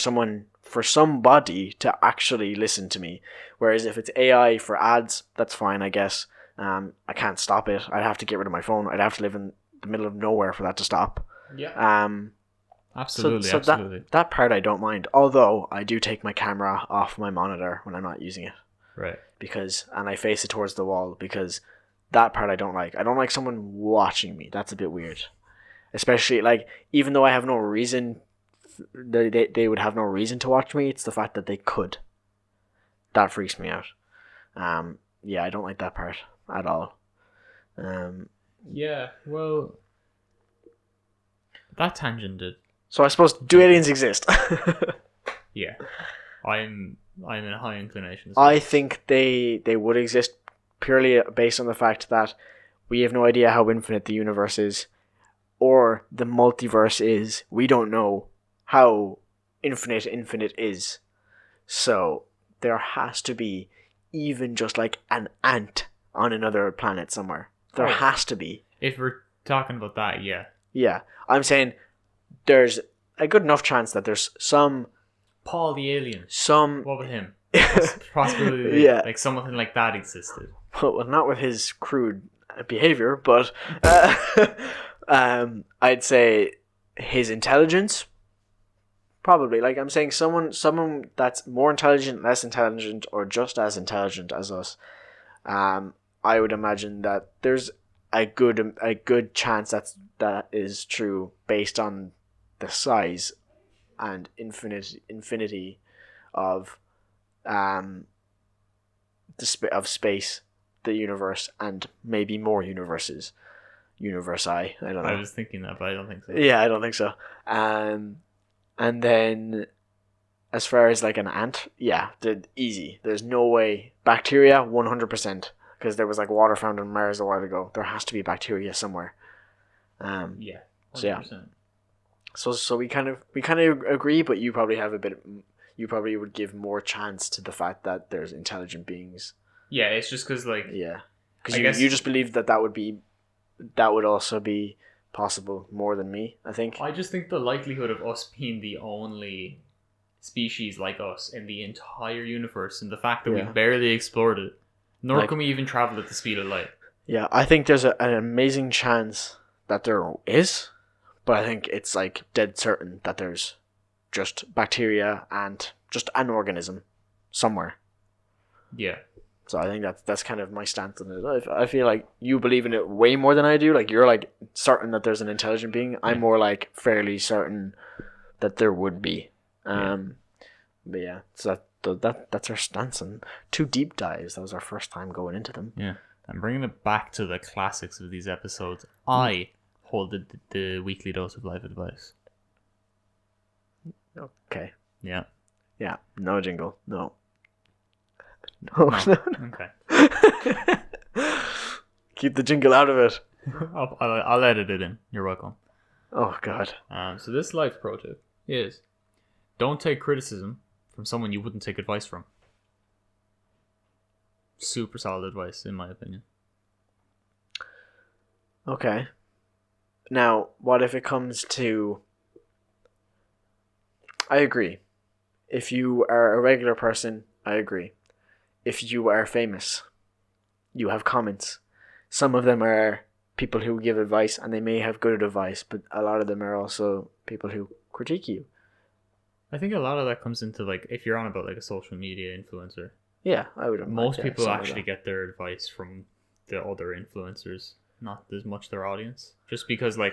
somebody to actually listen to me. Whereas if it's AI for ads, that's fine, I guess. I can't stop it. I'd have to get rid of my phone. I'd have to live in the middle of nowhere for that to stop. Yeah. Absolutely, absolutely. That part I don't mind. Although I do take my camera off my monitor when I'm not using it. Right. And I face it towards the wall because that part I don't like. I don't like someone watching me. That's a bit weird. Especially, like, even though I have no reason, they would have no reason to watch me, it's the fact that they could. That freaks me out. Yeah, I don't like that part at all. Yeah, well, that tangented. So I suppose, do aliens exist? Yeah, I'm in a high inclination. I think they would exist purely based on the fact that we have no idea how infinite the universe is, or the multiverse is. We don't know how infinite is. So there has to be even just like an ant on another planet somewhere. There has to be. If we're talking about that, yeah. Yeah, I'm saying there's a good enough chance that there's some... Paul the alien. What with him? Possibility, yeah. Like something like that existed. Well, not with his crude behavior, but I'd say his intelligence, probably. Like, I'm saying someone that's more intelligent, less intelligent, or just as intelligent as us. I would imagine that there's a good chance that is true based on the size and infinity of of space, the universe, and maybe more universes. Universi. I don't know. I was thinking that, but I don't think so. Yeah, I don't think so. And then as far as like an ant, yeah, easy. There's no way. Bacteria, 100%. Because there was like water found on Mars a while ago. There has to be bacteria somewhere. Yeah. 100%. So yeah. So we kind of agree, but you probably have a bit. You probably would give more chance to the fact that there's intelligent beings. Yeah, it's just because like yeah, because you just believe that would also be possible more than me. I think. I just think the likelihood of us being the only species like us in the entire universe, and the fact that we've barely explored it, nor can we even travel at the speed of light. Yeah, I think there's an amazing chance that there is, but I think it's like dead certain that there's just bacteria and just an organism somewhere. Yeah. So I think that's kind of my stance on it. I feel like you believe in it way more than I do. Like you're like certain that there's an intelligent being. I'm more like fairly certain that there would be. But yeah, so that's our stance on 2 deep dives. That was our first time going into them. Yeah, and bringing it back to the classics of these episodes, I hold the weekly dose of life advice. Okay. Yeah. Yeah. No jingle. No. No. Okay. Keep the jingle out of it. I'll edit it in. You're welcome. Oh God. So this life pro tip is: don't take criticism from someone you wouldn't take advice from. Super solid advice, in my opinion. Okay. Now, what if it comes to... I agree. If you are a regular person, I agree. If you are famous, you have comments. Some of them are people who give advice, and they may have good advice, but a lot of them are also people who critique you. I think a lot of that comes into, like, if you're on about like a social media influencer. Yeah, I would imagine. Most people actually get their advice from the other influencers, not as much their audience. Just because, like,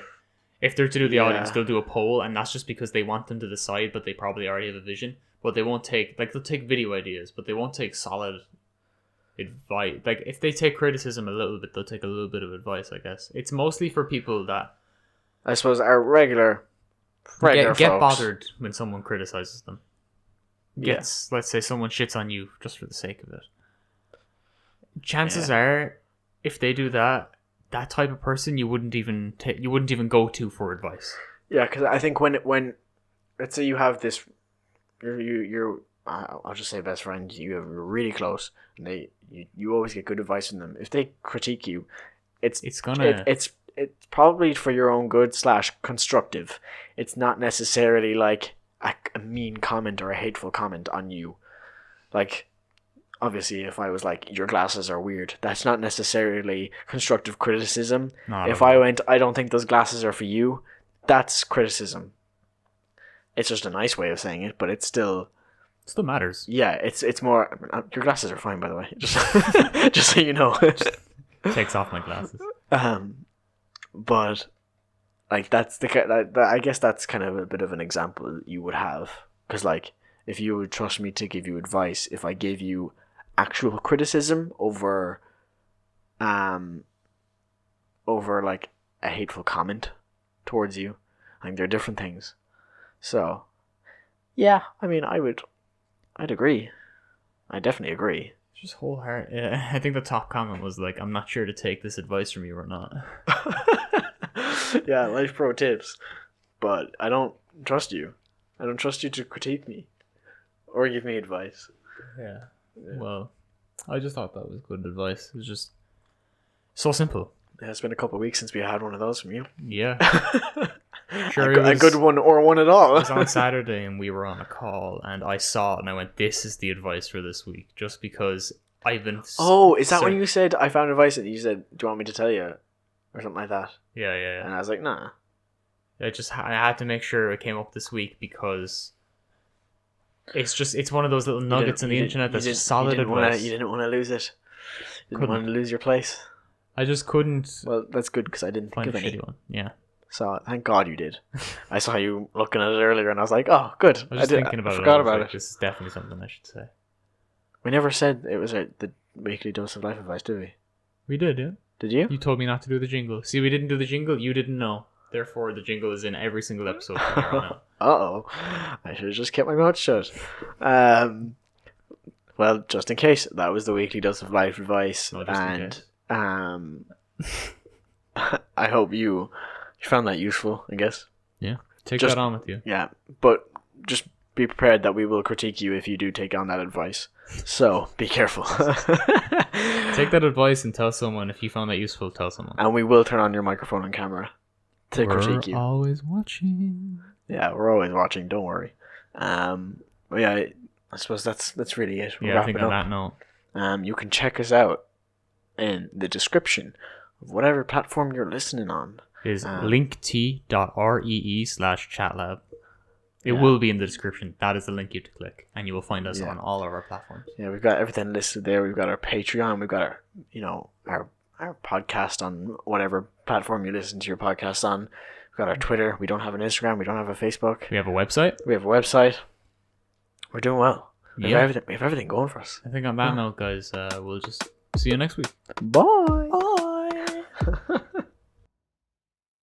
if they're to do the audience, they'll do a poll, and that's just because they want them to decide, but they probably already have a vision. But they won't take, like, they'll take video ideas, but they won't take solid advice. Like, if they take criticism a little bit, they'll take a little bit of advice, I guess. It's mostly for people that, I suppose, are regular get bothered when someone criticizes them. Let's say someone shits on you just for the sake of it. Chances are, if they do that type of person, you wouldn't even go to for advice. Yeah, because I think when let's say you have this, you're I'll just say best friend, you're really close, and you always get good advice from them. If they critique you, it's probably for your own good / constructive. It's not necessarily like a mean comment or a hateful comment on you. Like, obviously, if I was like, your glasses are weird, that's not necessarily constructive criticism. If I went, I don't think those glasses are for you, that's criticism. It's just a nice way of saying it, but it still matters. Yeah, it's more, your glasses are fine, by the way. Just so you know. Takes off my glasses. But like that's I guess that's kind of a bit of an example you would have, because like if you would trust me to give you advice, if I gave you actual criticism over like a hateful comment towards you, I think they're different things. So yeah, I mean, I'd agree. I definitely agree. Just wholehearted. Yeah, I think the top comment was like, I'm not sure to take this advice from you or not. Yeah, life pro tips. But I don't trust you. I don't trust you to critique me or give me advice. Yeah. Well, I just thought that was good advice. It was just so simple. Yeah, it's been a couple of weeks since we had one of those from you. Yeah. Sure, a good one or one at all. It was on Saturday and we were on a call and I saw it and I went, this is the advice for this week. Just because I've been... Oh, is that when you said, I found advice and you said, do you want me to tell you? Or something like that. Yeah. And I was like, nah. I had to make sure it came up this week because it's one of those little nuggets on the internet that's just solid advice. You didn't want to lose it. You didn't want to lose your place. I just couldn't. Well, that's good because I didn't think of any. One. Yeah. So thank God you did. I saw you looking at it earlier and I was like, oh, good. I was just thinking about it. I forgot about it. This is definitely something I should say. We never said it was the weekly dose of life advice, did we? We did, yeah. Did you? You told me not to do the jingle. See, we didn't do the jingle. You didn't know. Therefore, the jingle is in every single episode from here on out. Uh-oh. I should have just kept my mouth shut. Well, just in case, that was the weekly dose of life advice. No, just in case. I hope you found that useful, I guess. Yeah. Take Just- that on with you. Yeah, but just be prepared that we will critique you if you do take on that advice. So, be careful. Take that advice and tell someone. If you found that useful, tell someone. And we will turn on your microphone and camera to critique you. We're always watching. Yeah, we're always watching, don't worry. But yeah, I suppose that's really it. We'll Yeah, I wrap think it on up. that note. You can check us out in the description of whatever platform you're listening on. Is linkt.ree/chatlab. It Yeah. will be in the description. That is the link you have to click, and you will find us Yeah. on all of our platforms. Yeah, we've got everything listed there. We've got our Patreon. We've got our podcast on whatever platform you listen to your podcast on. We've got our Twitter. We don't have an Instagram. We don't have a Facebook. We have a website. We have a website. We're doing well. We Yeah. have everything going for us. I think on that note, guys, we'll just see you next week. Bye. Bye.